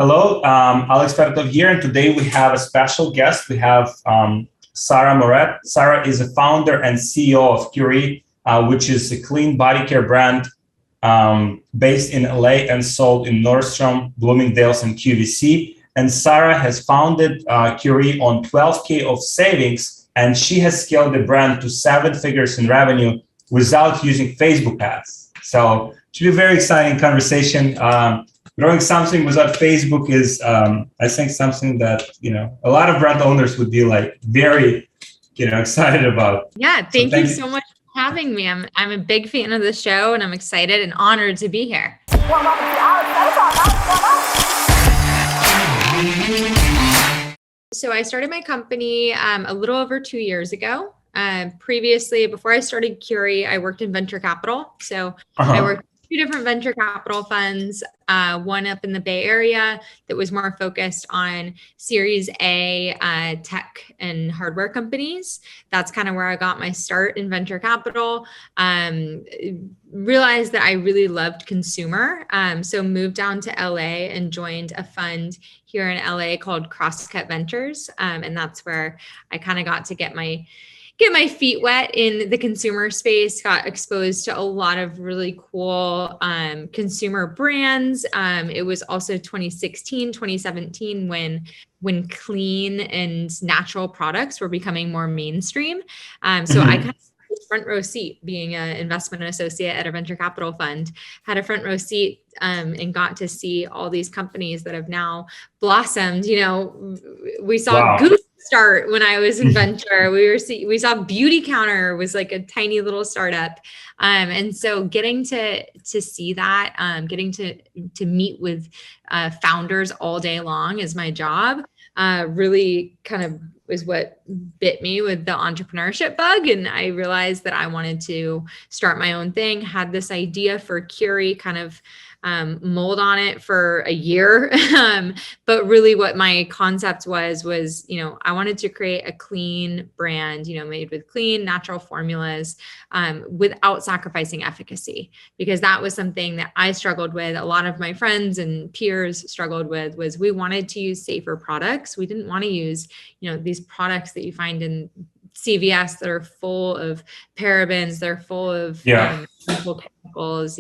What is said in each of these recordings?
Hello, Alex Feratov here, and today we have a special guest. We have Sarah Moret. Sarah is a founder and CEO of Curie, which is a clean body care brand based in LA and sold in Nordstrom, Bloomingdale's, and QVC. And Sarah has founded Curie on 12K of savings, and she has scaled the brand to 7 figures in revenue without using Facebook ads. So it should be a very exciting conversation. Growing something without Facebook is, I think, something that, a lot of brand owners would be like very, excited about. Yeah, thank you so much for having me. I'm a big fan of the show, and I'm excited and honored to be here. So I started my company a little over 2 years ago. Previously, before I started Curie, I worked in venture capital. So I worked 2 different venture capital funds, one up in the Bay Area that was more focused on Series A tech and hardware companies. That's kind of where I got my start in venture capital. Realized that I really loved consumer. So moved down to LA and joined a fund here in LA called Crosscut Ventures. And that's where I kind of got to get my feet wet in the consumer space, got exposed to a lot of really cool consumer brands. It was also 2016, 2017 when clean and natural products were becoming more mainstream. So I kind of front row seat being an investment associate at a venture capital fund, had a front row seat and got to see all these companies that have now blossomed. We saw Goose start when I was in venture. We saw Beauty Counter was like a tiny little startup. And so getting to see that, getting to meet with founders all day long is my job, really kind of was what bit me with the entrepreneurship bug. And I realized that I wanted to start my own thing, had this idea for Curie, kind of mold on it for a year. But really what my concept was, I wanted to create a clean brand, made with clean, natural formulas, without sacrificing efficacy, because that was something that I struggled with. A lot of my friends and peers struggled with was we wanted to use safer products. We didn't want to use, these products that you find in CVS that are full of parabens, they're full of chemicals,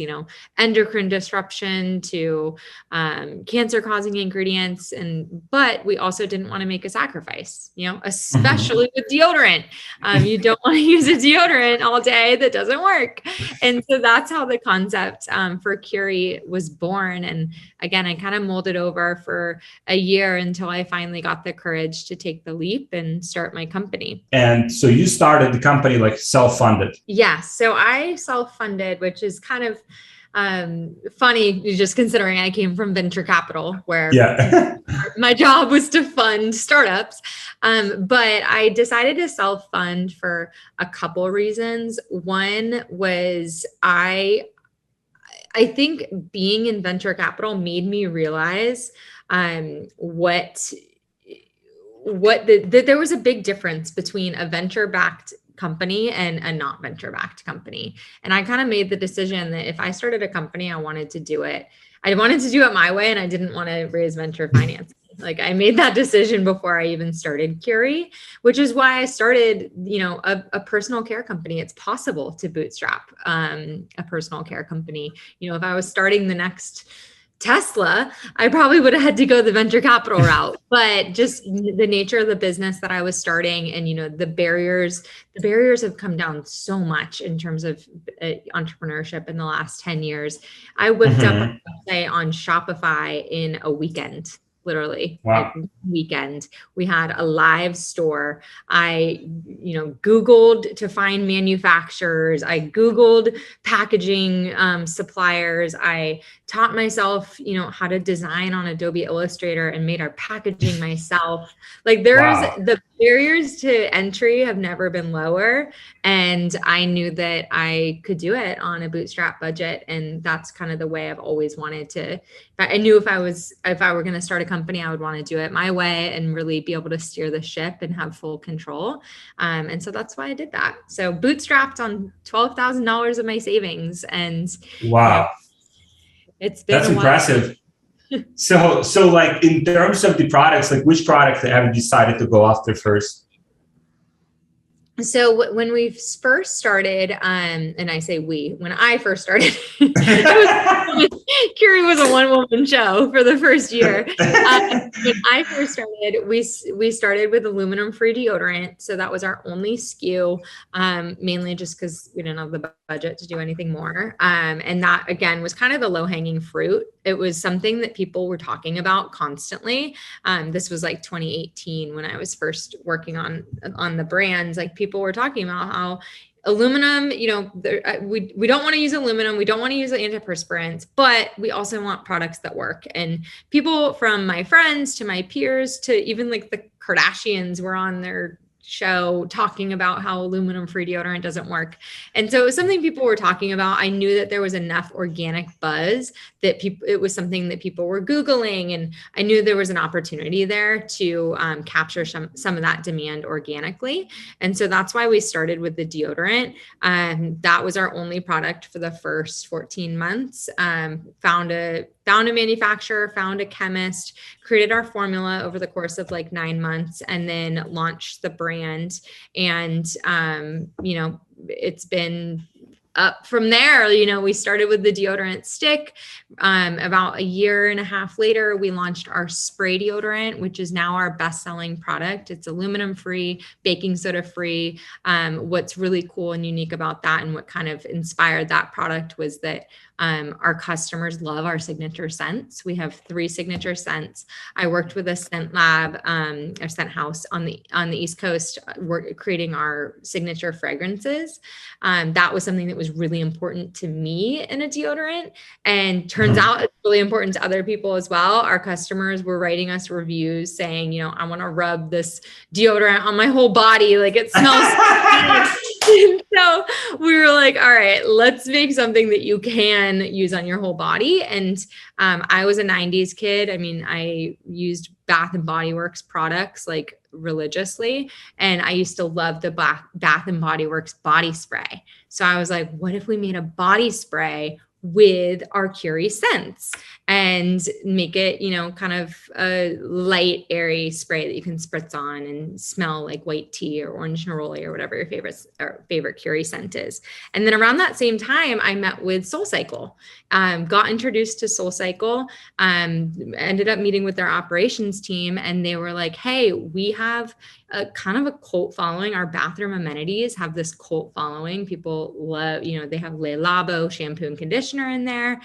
endocrine disruption to cancer-causing ingredients. But we also didn't want to make a sacrifice, especially with deodorant. You don't want to use a deodorant all day that doesn't work. And so that's how the concept for Curie was born. And again, I kind of molded over for a year until I finally got the courage to take the leap and start my company. And so you started the company like self-funded. Yeah. So I self-funded, which is kind of funny, just considering I came from venture capital where my job was to fund startups. But I decided to self-fund for a couple of reasons. One was I think being in venture capital made me realize that there was a big difference between a venture-backed company and a not venture-backed company. And I kind of made the decision that if I started a company, I wanted to do it my way, and I didn't want to raise venture financing. Like I made that decision before I even started Curie, which is why I started, a personal care company. It's possible to bootstrap a personal care company. If I was starting the next Tesla, I probably would have had to go the venture capital route, but just the nature of the business that I was starting and, the barriers have come down so much in terms of entrepreneurship in the last 10 years. I whipped up a website on Shopify in a weekend. Literally, like weekend. We had a live store. I, Googled to find manufacturers. I Googled packaging suppliers. I taught myself, how to design on Adobe Illustrator and made our packaging myself. Like the barriers to entry have never been lower. And I knew that I could do it on a bootstrap budget. And that's kind of the way I've always wanted to. I knew if I were going to start a company, I would want to do it my way and really be able to steer the ship and have full control. And so that's why I did that. So bootstrapped on $12,000 of my savings. And wow. It's been That's impressive. So like in terms of the products, like which products have you decided to go after first? So when we first started, and I say we, when I first started, Curie was a one-woman show for the first year. When I first started, we started with aluminum-free deodorant. So that was our only SKU, mainly just because we didn't have the budget to do anything more. And that, again, was kind of the low-hanging fruit. It was something that people were talking about constantly. This was like 2018 when I was first working on the brands. Like people were talking about how aluminum, we don't want to use aluminum. We don't want to use the antiperspirants, but we also want products that work. And people, from my friends to my peers to even like the Kardashians, were on their show talking about how aluminum-free deodorant doesn't work. And so it was something people were talking about. I knew that there was enough organic buzz that it was something that people were Googling, and I knew there was an opportunity there to capture some of that demand organically. And so that's why we started with the deodorant. That was our only product for the first 14 months. Found a manufacturer, found a chemist, created our formula over the course of like 9 months, and then launched the brand. And, it's been up from there. We started with the deodorant stick. About a year and a half later, we launched our spray deodorant, which is now our best-selling product. It's aluminum-free, baking soda-free. What's really cool and unique about that, and what kind of inspired that product, was that our customers love our signature scents. We have 3 signature scents. I worked with a scent lab, a scent house on the East Coast, creating our signature fragrances. That was something that was really important to me in a deodorant, and turns out it's really important to other people as well. Our customers were writing us reviews saying, I want to rub this deodorant on my whole body. Like, it smells so we were like, all right, let's make something that you can use on your whole body. And I was a 90s kid. I mean, I used Bath and Body Works products like religiously. And I used to love the Bath and Body Works body spray. So I was like, what if we made a body spray with our Curie scents and make it, kind of a light, airy spray that you can spritz on and smell like white tea or orange neroli or whatever your favorite Curie scent is. And then around that same time, I met with SoulCycle, got introduced to SoulCycle, ended up meeting with their operations team, and they were like, hey, we have a kind of a cult following. Our bathroom amenities have this cult following. People love, they have Le Labo shampoo and conditioner in there.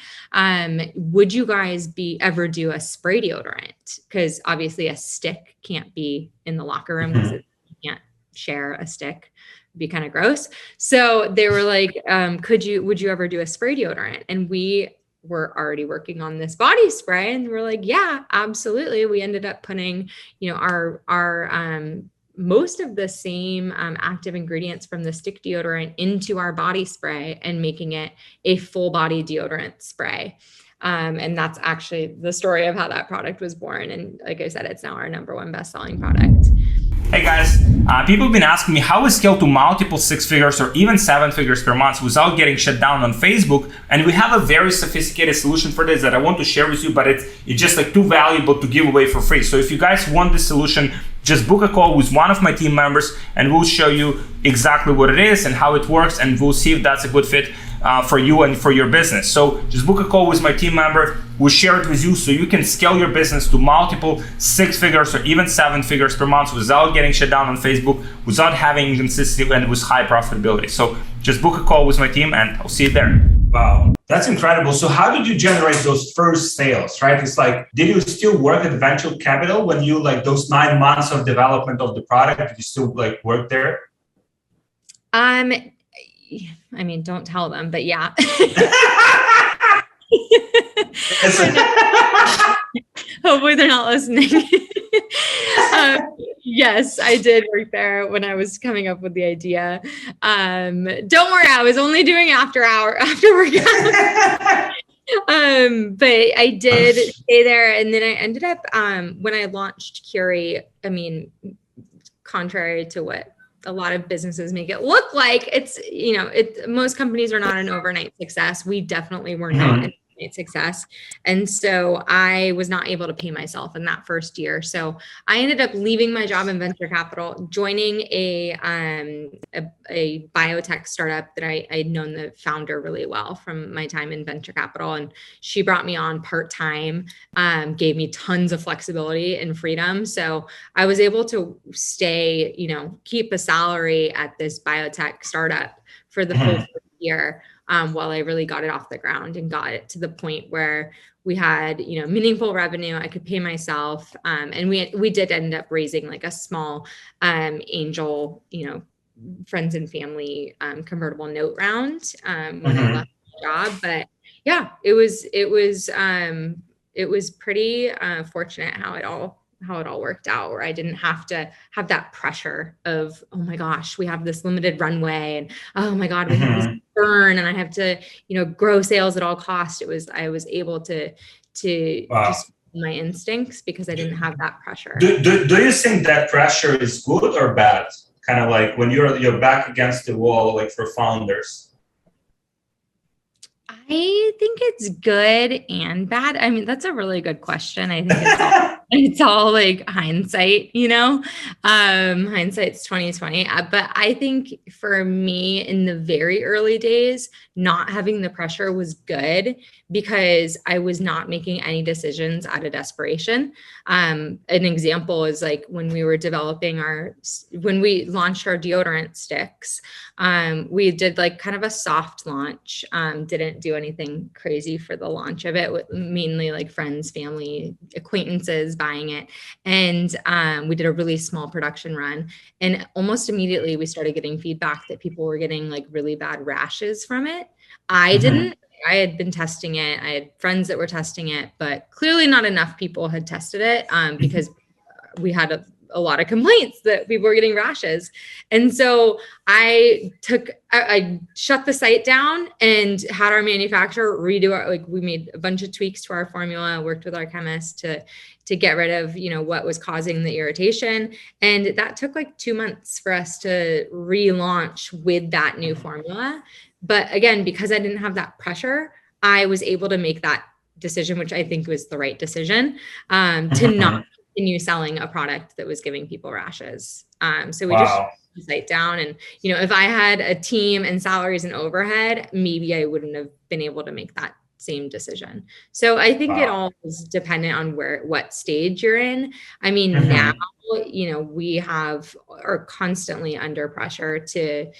Would you guys ever do a spray deodorant? Because obviously a stick can't be in the locker room because you can't share a stick. It'd be kind of gross. So they were like, would you ever do a spray deodorant? And we were already working on this body spray, and we're like, yeah, absolutely. We ended up putting, our most of the same active ingredients from the stick deodorant into our body spray and making it a full body deodorant spray. And that's actually the story of how that product was born. And like I said, it's now our #1 best-selling product. Hey guys, people have been asking me how we scale to multiple 6 figures or even 7 figures per month without getting shut down on Facebook. And we have a very sophisticated solution for this that I want to share with you, but it's just like too valuable to give away for free. So if you guys want this solution, just book a call with one of my team members and we'll show you exactly what it is and how it works, and we'll see if that's a good fit for you and for your business. So just book a call with my team member. We'll share it with you so you can scale your business to multiple 6 figures or even 7 figures per month without getting shut down on Facebook, without having inconsistency, and with high profitability. So just book a call with my team and I'll see you there. Wow, that's incredible. So how did you generate those first sales, right? It's like, did you still work at venture capital when you those 9 months of development of the product, did you still work there? I mean, don't tell them, but yeah. Hopefully they're not listening. Yes, I did work there when I was coming up with the idea. Don't worry, I was only doing after work. But I did stay there, and then I ended up when I launched Curie, I mean, contrary to what a lot of businesses make it look like, it's, most companies are not an overnight success. We definitely were not an success. And so I was not able to pay myself in that first year. So I ended up leaving my job in venture capital, joining a biotech startup that I had known the founder really well from my time in venture capital. And she brought me on part-time, gave me tons of flexibility and freedom. So I was able to stay, keep a salary at this biotech startup for the full year. While I really got it off the ground and got it to the point where we had, meaningful revenue. I could pay myself. And we did end up raising like a small angel, friends and family convertible note round when I left the job. But yeah, it was pretty fortunate how it all worked out, where I didn't have to have that pressure of, oh my gosh, we have this limited runway, and oh my God, we have this burn, and I have to, grow sales at all costs. I was able to just my instincts because I didn't have that pressure. Do you think that pressure is good or bad? Kind of like when you're back against the wall, like for founders. I think it's good and bad. I mean, that's a really good question. I think it's all like hindsight, hindsight's 2020. But I think for me in the very early days, not having the pressure was good because I was not making any decisions out of desperation. An example is like when we were developing when we launched our deodorant sticks, we did like kind of a soft launch, didn't do anything crazy for the launch of it, mainly like friends, family, acquaintances buying it. And we did a really small production run. And almost immediately we started getting feedback that people were getting like really bad rashes from it. I didn't. I had been testing it. I had friends that were testing it, but clearly not enough people had tested it because we had a lot of complaints that people were getting rashes. And so I shut the site down and had our manufacturer redo it. We made a bunch of tweaks to our formula, worked with our chemist to get rid of, what was causing the irritation. And that took like 2 months for us to relaunch with that new formula. But again, because I didn't have that pressure, I was able to make that decision, which I think was the right decision, to not continue selling a product that was giving people rashes. So we just shut the site down. And, if I had a team and salaries and overhead, maybe I wouldn't have been able to make that same decision. So I think it all is dependent on what stage you're in. I mean, now, we are constantly under pressure to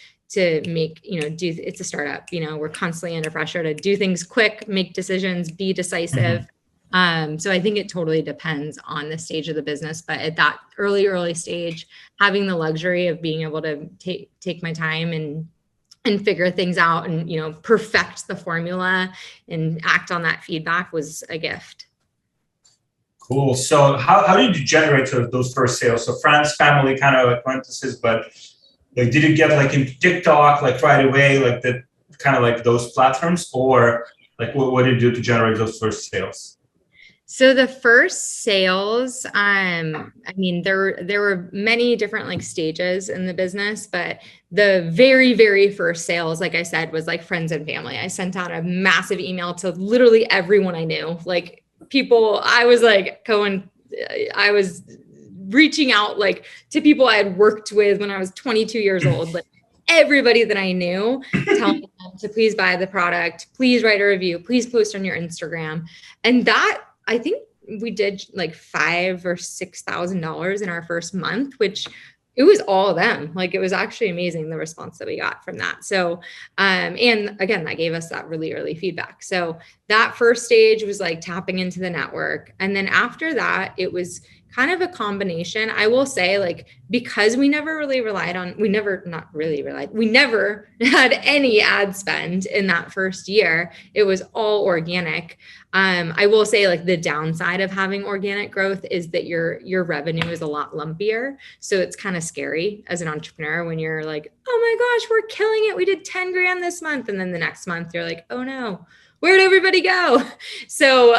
make, it's a startup, we're constantly under pressure to do things quick, make decisions, be decisive. So I think it totally depends on the stage of the business, but at that early stage, having the luxury of being able to take my time and figure things out and, perfect the formula and act on that feedback was a gift. Cool. So how did you generate sort of those first sales? So friends, family, kind of acquaintances, but like, did you get like into TikTok, like right away, like the kind of like those platforms, or like what did you do to generate those first sales? So the first sales, there were many different like stages in the business, but the very, very first sales, like I said, was like friends and family. I sent out a massive email to literally everyone I knew, like people. I was reaching out like to people I had worked with when I was 22 years old, like everybody that I knew, telling them to please buy the product, please write a review, please post on your Instagram. And that, I think we did like $5,000 or $6,000 in our first month, which it was all of them. Like it was actually amazing, the response that we got from that. So, and again, that gave us that really early feedback. So that first stage was like tapping into the network. And then after that, it was kind of a combination. I will say, like, because we never had any ad spend in that first year. It was all organic. I will say, like, the downside of having organic growth is that your revenue is a lot lumpier. So it's kind of scary as an entrepreneur when you're like, oh my gosh, we're killing it. We did 10 grand this month. And then the next month you're like, oh no, where'd everybody go? So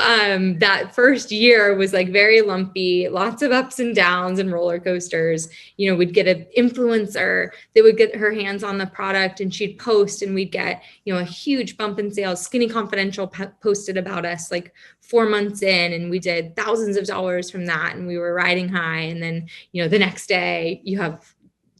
that first year was like very lumpy, lots of ups and downs and roller coasters. You know, we'd get an influencer that would get her hands on the product and she'd post, and we'd get, you know, a huge bump in sales. Skinny Confidential posted about us like 4 months in, and we did thousands of dollars from that, and we were riding high. And then, you know, the next day you have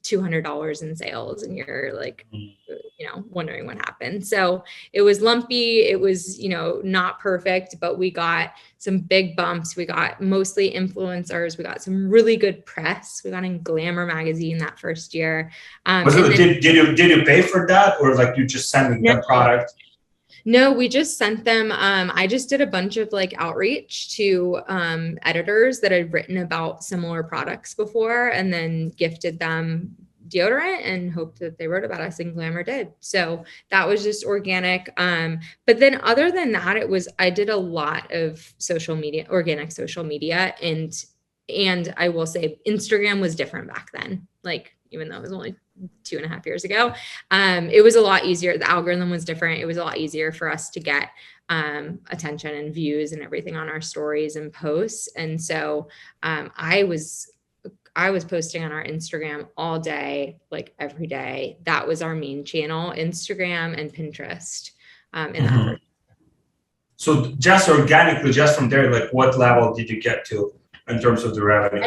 $200 in sales and you're like, you know, wondering what happened. So it was lumpy. It was, you know, not perfect, but we got some big bumps. We got mostly influencers. We got some really good press. We got in Glamour magazine that first year. Did you pay for that, or like you just sent the product? No, we just sent them. I just did a bunch of like outreach to editors that had written about similar products before, and then gifted them deodorant and hoped that they wrote about us, and Glamour did. So that was just organic. But then other than that, I did a lot of social media, organic social media. And I will say Instagram was different back then. Like, even though it was only 2.5 years ago, it was a lot easier. The algorithm was different. It was a lot easier for us to get attention and views and everything on our stories and posts. And so I was posting on our Instagram all day, like every day. That was our main channel, Instagram and Pinterest. That first. So just organically, just from there, like what level did you get to in terms of the revenue?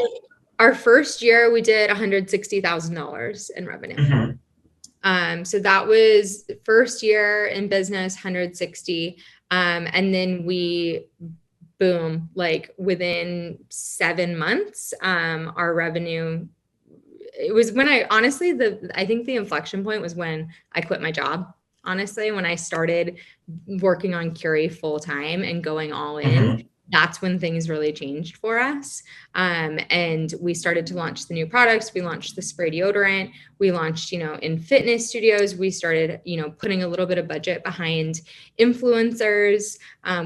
Our first year, we did $160,000 in revenue. So that was first year in business, 160. And then we, boom, like within 7 months, our revenue, it was when I think the inflection point was when I quit my job. Honestly, when I started working on Curie full time and going all in, that's when things really changed for us. And we started to launch the new products. We launched the spray deodorant. We launched, you know, in fitness studios. We started, you know, putting a little bit of budget behind influencers.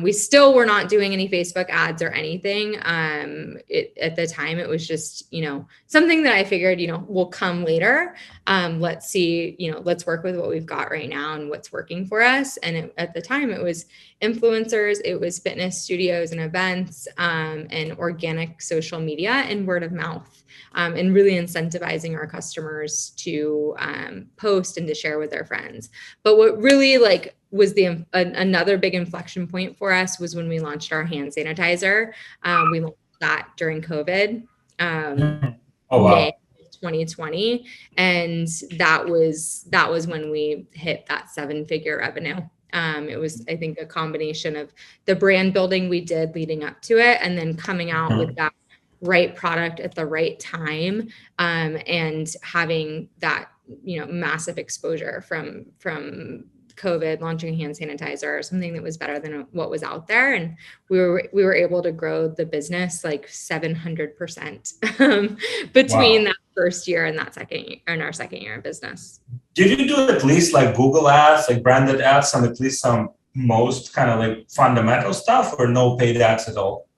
We still were not doing any Facebook ads or anything. At the time, it was just, you know, something that I figured, you know, will come later. Let's see, you know, let's work with what we've got right now and what's working for us. And at the time, it was influencers, it was fitness studios and events, and organic social media and word of mouth, and really incentivizing our customers to post and to share with their friends. But what really like was another big inflection point for us was when we launched our hand sanitizer. We launched that during COVID, May 2020, and that was when we hit that 7-figure revenue. It was, I think, a combination of the brand building we did leading up to it, and then coming out with that right product at the right time, and having that, you know, massive exposure from COVID, launching a hand sanitizer, something that was better than what was out there. And we were able to grow the business like 700% between that first year and that our second year of business. Did you do at least like Google ads, like branded ads, and at least some most kind of like fundamental stuff, or no paid ads at all?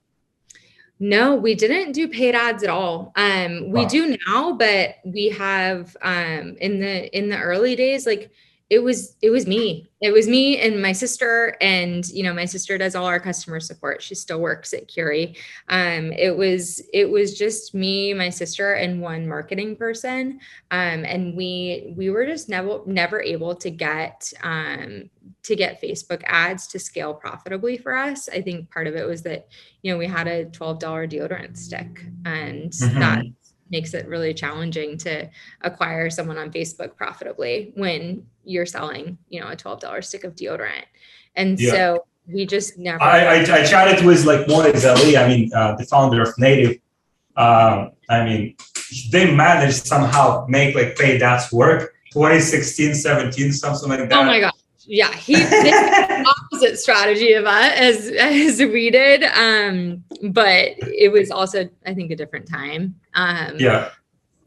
No, we didn't do paid ads at all. We do now, but we have in the early days, like it was me and my sister, and you know, my sister does all our customer support. She still works at Curie. It was just me, my sister, and one marketing person, and we were just never able to get Facebook ads to scale profitably for us. I think part of it was that, you know, we had a $12 deodorant stick, and that makes it really challenging to acquire someone on Facebook profitably when you're selling, you know, a $12 stick of deodorant. And so we just never. I chatted with like Moret Ali, I mean, the founder of Native. I mean, they managed somehow make like paid ads work. 2016, 17, something like that. Oh my God. Yeah, he did the opposite strategy of us as we did, but it was also, I think, a different time.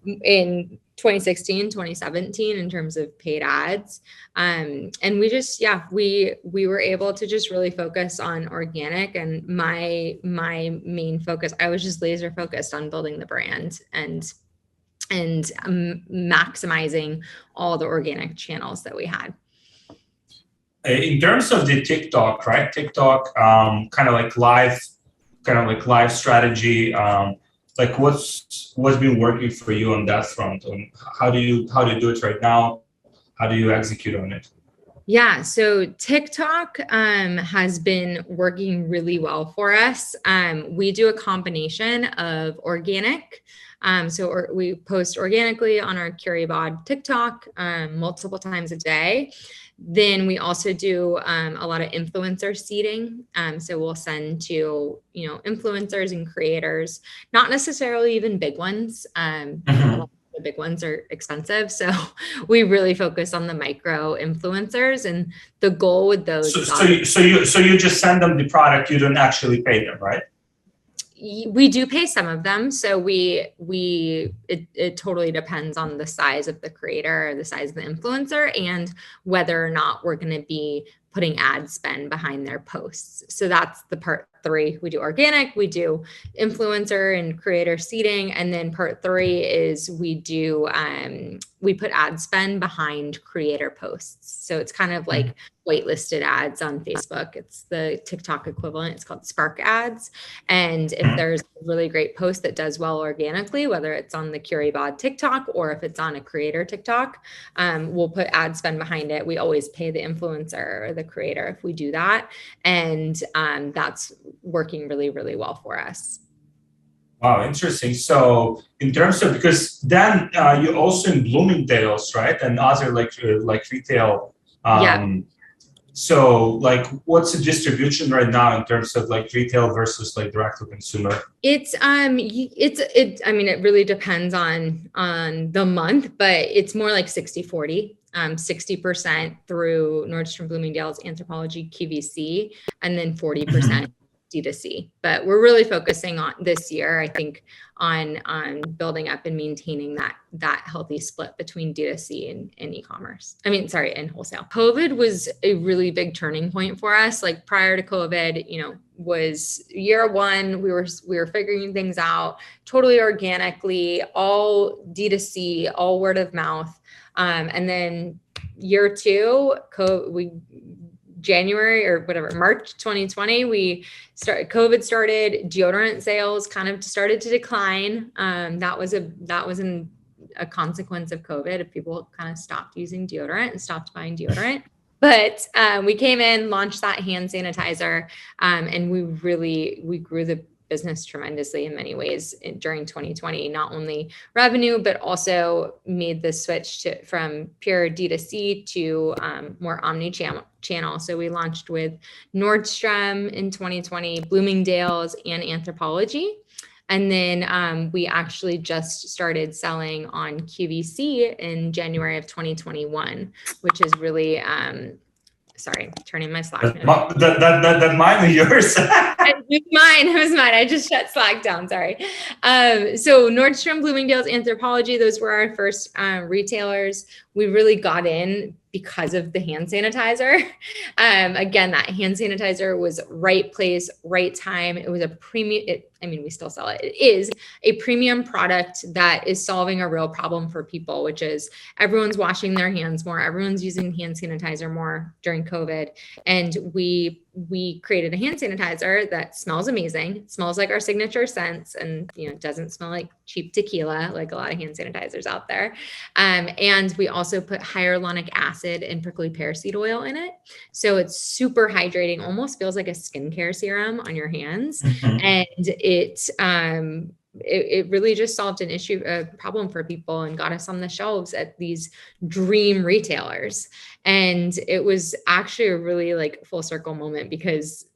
In 2016, 2017, in terms of paid ads, and we just, we were able to just really focus on organic. And my main focus, I was just laser focused on building the brand and maximizing all the organic channels that we had. In terms of the TikTok, right? TikTok, kind of like live strategy. Like what's been working for you on that front? And how do you do it right now? How do you execute on it? Yeah, so TikTok has been working really well for us. We do a combination of organic. We post organically on our CurryBod TikTok multiple times a day. Then we also do a lot of influencer seeding. So we'll send to, influencers and creators, not necessarily even big ones. The big ones are expensive. So we really focus on the micro influencers, and the goal with those so you just send them the product, you don't actually pay them, right? We do pay some of them. So it totally depends on the size of the creator or the size of the influencer and whether or not we're going to be putting ad spend behind their posts. So that's the part 3. We do organic, we do influencer and creator seeding. And then part 3 is we put ad spend behind creator posts. So it's kind of like whitelisted ads on Facebook. It's the TikTok equivalent. It's called Spark ads. And if there's a really great post that does well organically, whether it's on the CurryBod TikTok or if it's on a creator TikTok, we'll put ad spend behind it. We always pay the influencer or the creator if we do that. And that's working really, really well for us. Wow, interesting. So in terms of, because then you're also in Bloomingdale's, right? And other like retail. Yeah. So like what's the distribution right now in terms of like retail versus like direct to consumer? It really depends on the month, but it's more like 60-40. 60% through Nordstrom, Bloomingdale's, Anthropologie, QVC, and then 40% D2C. But we're really focusing on this year, I think, on building up and maintaining that healthy split between D2C and e-commerce. And wholesale. COVID was a really big turning point for us. Like prior to COVID, was year 1, we were figuring things out totally organically, all D2C, all word of mouth. And then year 2, January or whatever, March 2020, COVID started, deodorant sales kind of started to decline. That was a consequence of COVID, if people kind of stopped using deodorant and stopped buying deodorant. But we came in, launched that hand sanitizer, and we grew the business tremendously in many ways during 2020, not only revenue, but also made the switch from pure D2C to more omni-channel. So we launched with Nordstrom in 2020, Bloomingdale's, and Anthropologie. And then we actually just started selling on QVC in January of 2021, which is really, sorry, turning my Slack. That mine or yours? It was mine. I just shut Slack down. Sorry. So Nordstrom, Bloomingdale's, Anthropologie, those were our first retailers. We really got in because of the hand sanitizer. Again, that hand sanitizer was right place, right time. It was a premium. We still sell it. It is a premium product that is solving a real problem for people, which is everyone's washing their hands more. Everyone's using hand sanitizer more during COVID. And we created a hand sanitizer that smells amazing. It smells like our signature scents, and doesn't smell like cheap tequila like a lot of hand sanitizers out there. And we also put hyaluronic acid and prickly pear seed oil in it, so it's super hydrating. Almost feels like a skincare serum on your hands, and it really just solved a problem for people and got us on the shelves at these dream retailers. And it was actually a really like full circle moment, because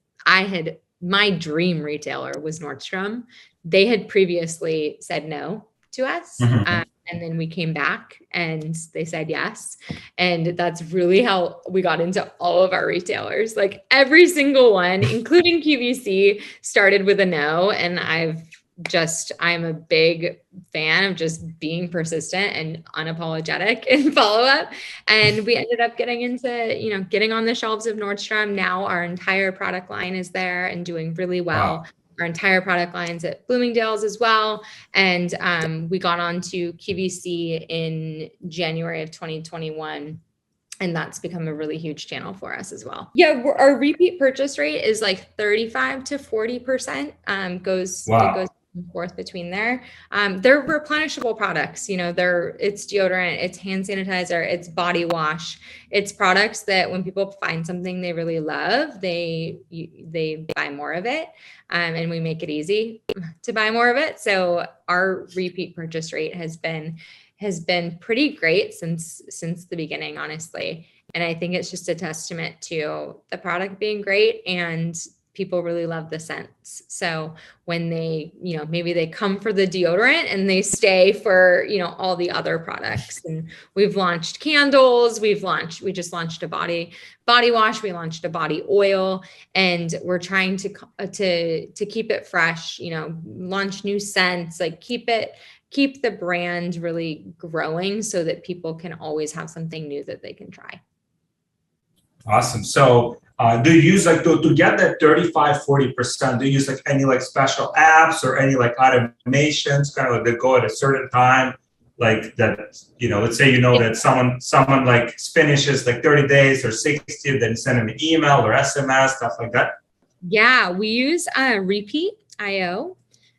my dream retailer was Nordstrom. They had previously said no to us. And then we came back and they said yes. And that's really how we got into all of our retailers. Like every single one, including QVC, started with a no. And I'm a big fan of just being persistent and unapologetic in follow-up. And we ended up getting into, getting on the shelves of Nordstrom. Now our entire product line is there and doing really well. Wow. Our entire product lines at Bloomingdale's as well. And we got on to QVC in January of 2021. And that's become a really huge channel for us as well. Yeah, our repeat purchase rate is like 35 to 40%. It goes Wow. forth between there. They're replenishable products. It's deodorant, it's hand sanitizer, it's body wash. It's products that when people find something they really love, they buy more of it, and we make it easy to buy more of it. So our repeat purchase rate has been pretty great since the beginning, honestly. And I think it's just a testament to the product being great, and people really love the scents. So when they, maybe they come for the deodorant and they stay for, all the other products. And we've launched candles, we just launched a body wash, we launched a body oil, and we're trying to keep it fresh, launch new scents, like keep the brand really growing so that people can always have something new that they can try. Awesome. So do you use like to get that 35-40%, do you use like any like special apps or any like automations kind of like that go at a certain time? Like that, let's say that someone like finishes like 30 days or 60, then send them an email or SMS, stuff like that. Yeah, we use Repeat.io.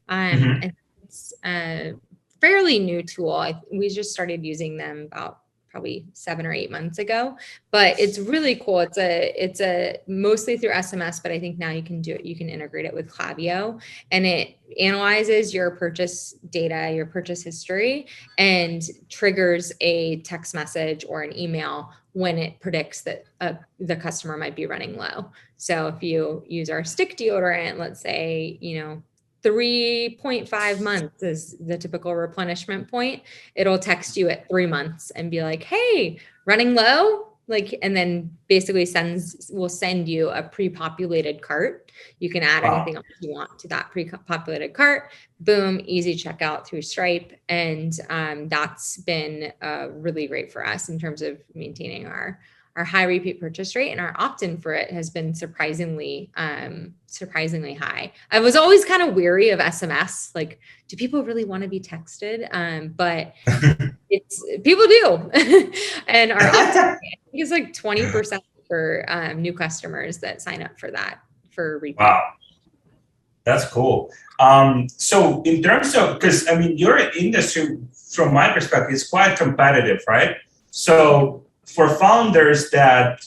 And it's a fairly new tool. We just started using them about probably 7 or 8 months ago, but it's really cool. It's a mostly through SMS, but I think now you can integrate it with Klaviyo, and it analyzes your purchase data, your purchase history, and triggers a text message or an email when it predicts that the customer might be running low. So if you use our stick deodorant, let's say, 3.5 months is the typical replenishment point. It'll text you at 3 months and be like, hey, running low. And then basically will send you a pre-populated cart. You can add anything else you want to that pre-populated cart. Boom, easy checkout through Stripe. And that's been really great for us in terms of maintaining our high repeat purchase rate, and our opt-in for it has been surprisingly high. I was always kind of weary of SMS. Like, do people really want to be texted? But people do. And our opt-in is like 20% for new customers that sign up for that for repeat. Wow. That's cool. So in terms of, because your industry, from my perspective, is quite competitive, right? So for founders that,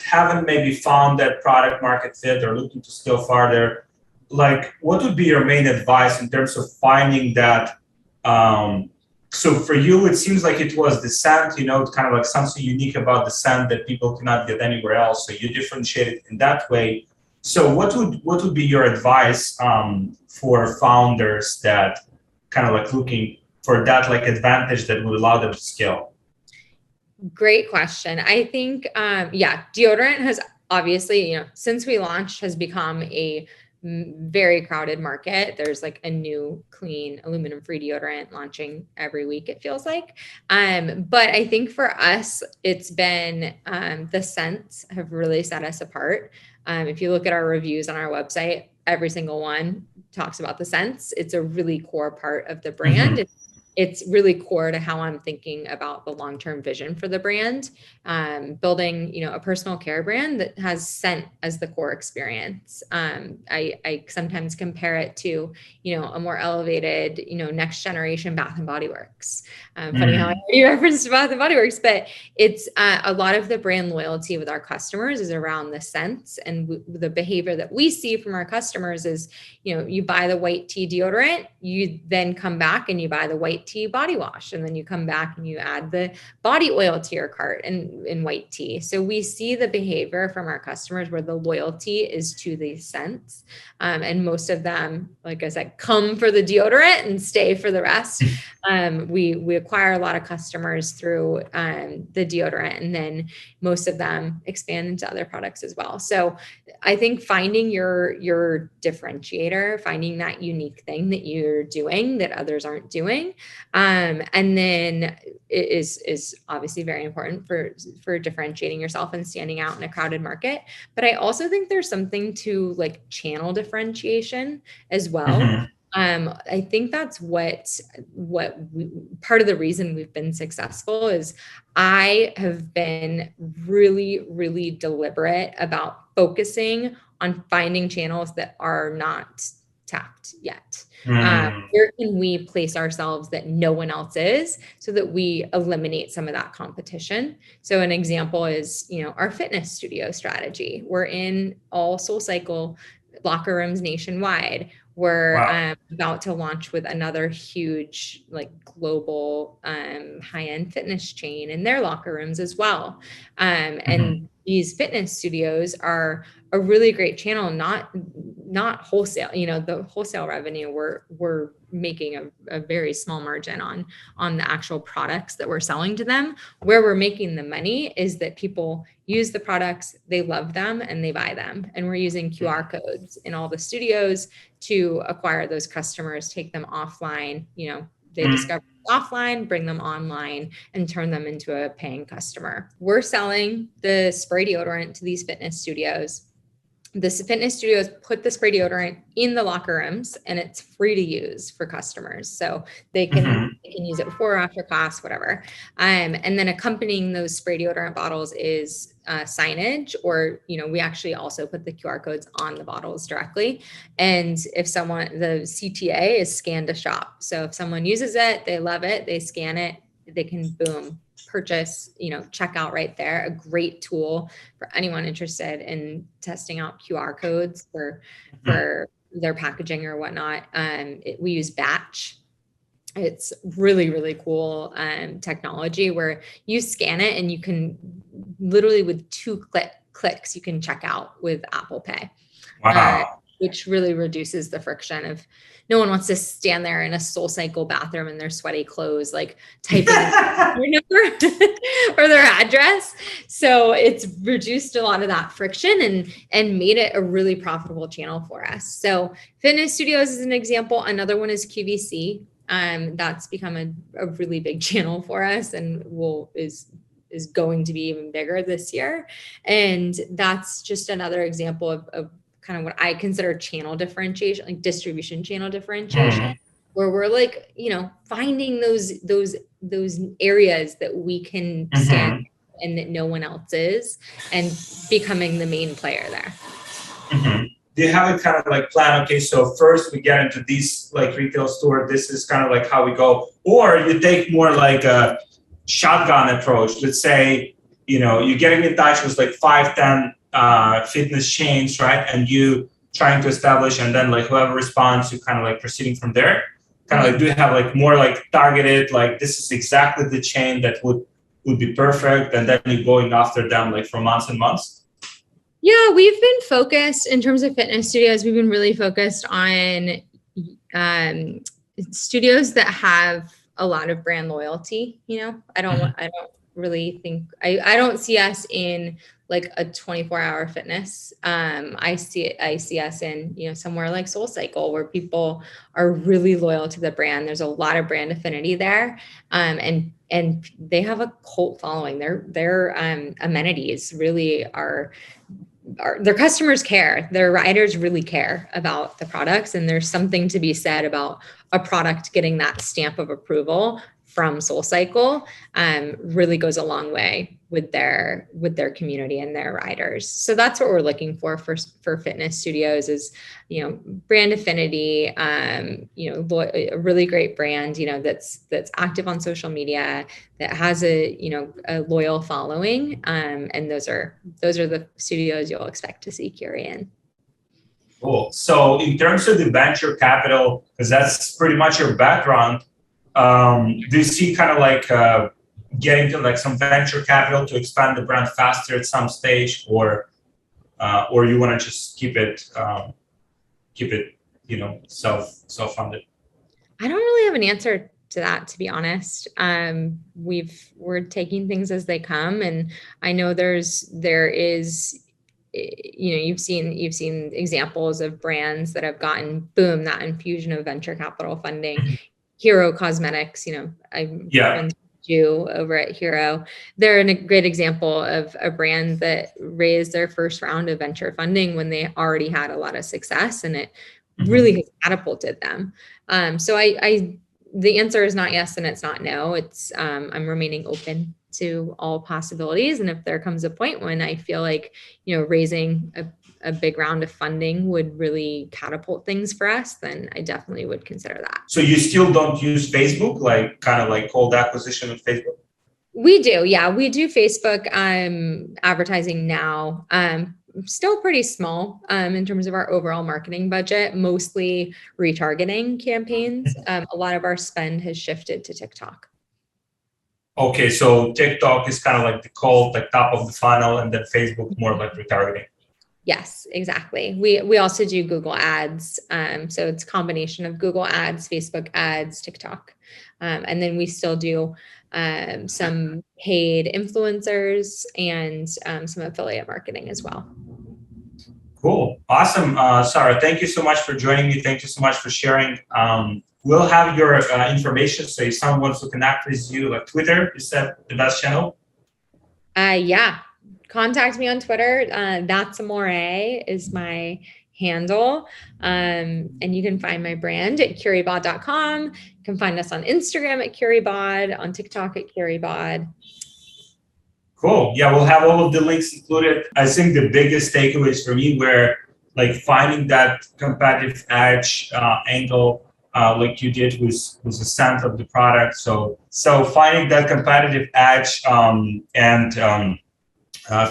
haven't maybe found that product market fit or looking to scale farther, like what would be your main advice in terms of finding that? So for you, it seems like it was the scent, kind of like something unique about the scent that people cannot get anywhere else. So you differentiate it in that way. So what would be your advice for founders that kind of like looking for that like advantage that would allow them to scale? Great question. I think, deodorant has obviously, since we launched, has become a very crowded market. There's like a new clean aluminum-free deodorant launching every week, it feels like. But I think for us, it's been the scents have really set us apart. If you look at our reviews on our website, every single one talks about the scents. It's a really core part of the brand. Mm-hmm. It's really core to how I'm thinking about the long-term vision for the brand, building, a personal care brand that has scent as the core experience. I sometimes compare it to, a more elevated, next generation Bath and Body Works. Funny how I already referenced Bath and Body Works, but it's a lot of the brand loyalty with our customers is around the scents, and the behavior that we see from our customers is, you buy the white tea deodorant, you then come back and you buy the white tea body wash, and then you come back and you add the body oil to your cart in white tea. So we see the behavior from our customers where the loyalty is to the scents, and most of them, like I said, come for the deodorant and stay for the rest. We acquire a lot of customers through the deodorant, and then most of them expand into other products as well. So I think finding your differentiator, finding that unique thing that you're doing that others aren't doing, and then it is obviously very important for differentiating yourself and standing out in a crowded market. But I also think there's something to like channel differentiation as well. I think that's part of the reason we've been successful is I have been really, really deliberate about focusing on finding channels that are not tapped yet. Where can we place ourselves that no one else is so that we eliminate some of that competition? So an example is, our fitness studio strategy. We're in all SoulCycle locker rooms nationwide. We're about to launch with another huge, global high-end fitness chain in their locker rooms as well. And these fitness studios are a really great channel, not wholesale. The wholesale revenue, we're making a very small margin on the actual products that we're selling to them. Where we're making the money is that people use the products, they love them, and they buy them. And we're using QR codes in all the studios to acquire those customers, take them offline. They discover offline, bring them online, and turn them into a paying customer. We're selling the spray deodorant to these fitness studios. The fitness studios put the spray deodorant in the locker rooms, and it's free to use for customers. So they can use it before or after class, whatever. And then accompanying those spray deodorant bottles is signage, or, we actually also put the QR codes on the bottles directly. And if the CTA is scan to shop. So if someone uses it, they love it, they scan it, they can boom, purchase, check out right there. A great tool for anyone interested in testing out QR codes for their packaging or whatnot. We use Batch. It's really, really cool technology where you scan it and you can literally with 2 clicks, you can check out with Apple Pay. Wow. Which really reduces the friction of no one wants to stand there in a SoulCycle bathroom in their sweaty clothes, typing their number or their address. So it's reduced a lot of that friction and made it a really profitable channel for us. So fitness studios is an example. Another one is QVC. That's become a really big channel for us and is going to be even bigger this year. And that's just another example of kind of what I consider channel differentiation, like distribution channel differentiation, where we're finding those areas that we can stand and that no one else is, and becoming the main player there. Do you have a kind of plan? Okay, so first we get into these retail store. This is kind of how we go, or you take more a shotgun approach. Let's say you're getting in touch with 5-10 fitness chains, right? And you trying to establish, and then whoever responds, you kind of proceeding from there. Kind of do you have more targeted, this is exactly the chain that would be perfect, and then you're going after them for months and months? Yeah, we've been focused in terms of fitness studios. We've been really focused on studios that have a lot of brand loyalty. I don't really think I don't see us in a 24-hour fitness. I see us in somewhere like SoulCycle, where people are really loyal to the brand. There's a lot of brand affinity there, and they have a cult following. Their amenities really are their customers care. Their riders really care about the products, and there's something to be said about a product getting that stamp of approval from SoulCycle. Really goes a long way with their community and their riders. So that's what we're looking for fitness studios is, brand affinity, a really great brand, that's active on social media, that has a loyal following. And those are the studios you'll expect to see Curie in. Cool. So in terms of the venture capital, because that's pretty much your background, do you see kind of getting to some venture capital to expand the brand faster at some stage, or you want to just keep it self-funded? I don't really have an answer to that, to be honest. We're taking things as they come, and I know there is you've seen examples of brands that have gotten boom, that infusion of venture capital funding. Hero Cosmetics, I'm friends with you over at Hero. They're a great example of a brand that raised their first round of venture funding when they already had a lot of success, and it really has catapulted them. So the answer is not yes and it's not no. It's I'm remaining open to all possibilities. And if there comes a point when I feel like, raising a big round of funding would really catapult things for us, then I definitely would consider that. So you still don't use Facebook, like kind of like cold acquisition of Facebook? We do. Yeah, we do Facebook advertising now. Still pretty small in terms of our overall marketing budget, mostly retargeting campaigns. A lot of our spend has shifted to TikTok. Okay, so TikTok is kind of like the cold, like top of the funnel, and then Facebook more like retargeting. Yes, exactly. We also do Google ads. So it's a combination of Google ads, Facebook ads, TikTok. And then we still do some paid influencers and some affiliate marketing as well. Cool. Awesome. Sarah, thank you so much for joining me. Thank you so much for sharing. We'll have your information. So if someone wants to connect with you, like Twitter, is that the best channel? Yeah. Contact me on Twitter. That's Moret is my handle. And you can find my brand at currybod.com. You can find us on Instagram at currybod, on TikTok at currybod. Cool. Yeah, we'll have all of the links included. I think the biggest takeaways for me were like finding that competitive edge angle, like you did with the scent of the product. So finding that competitive edge and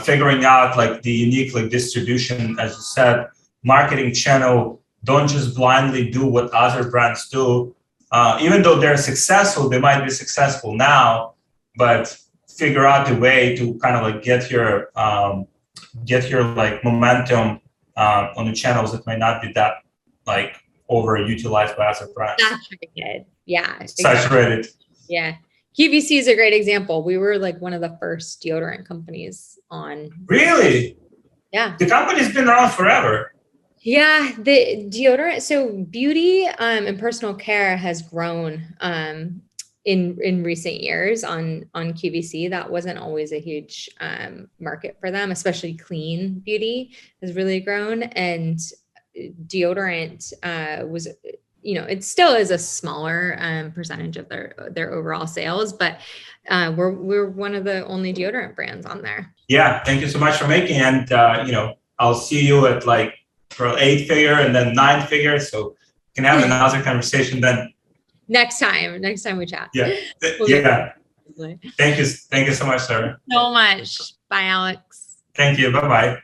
figuring out like the unique like distribution, as you said, marketing channel. Don't just blindly do what other brands do. Even though they're successful, they might be successful now, but figure out a way to kind of like get your like momentum on the channels that might not be that like overutilized by other brands. Saturated. Yeah. Saturated. Yeah. QVC is a great example. We were like one of the first deodorant companies on. Really? Yeah. The company's been around forever. Yeah, the deodorant. So beauty and personal care has grown in recent years on QVC. That wasn't always a huge market for them, especially clean beauty has really grown. And deodorant was, it still is a smaller percentage of their overall sales, but we're one of the only deodorant brands on there. Yeah, thank you so much for making. And I'll see you at like for 8-figure and then 9-figure, so we can have another conversation then. Next time we chat. Yeah, yeah. Thank you so much, Sarah. So much. Bye, Alex. Thank you. Bye-bye.